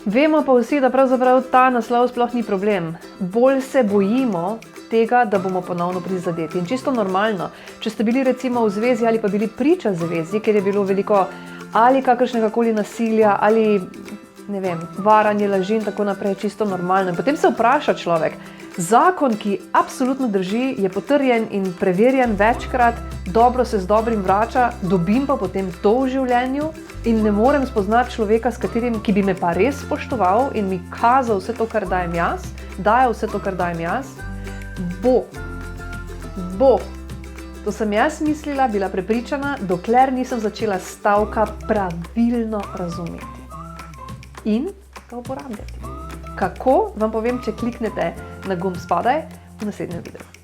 Vemo pa vsi, da pravzaprav ta naslov sploh ni problem. Bolj se bojimo tega, da bomo ponovno prizadeti. In čisto normalno, če ste bili recimo v zvezi ali pa bili priča zvezi, kjer je bilo veliko ali kakršnega koli nasilja ali ne vem, varanje, laži in tako naprej, čisto normalno. In potem se vpraša človek, zakon, ki absolutno drži, je potrjen in preverjen večkrat, dobro se z dobrim vrača, dobim pa potem to v življenju in ne morem spoznati človeka, ki bi me pa res spoštoval in mi kazal vse to, kar dajem jaz, daje vse to, kar dajem jaz, bo. To sem jaz mislila, bila prepričana, dokler nisem začela stavka pravilno razumeti in ga uporabljati. Kako, vam povem, če kliknete na gumb spodaj v naslednjem videu.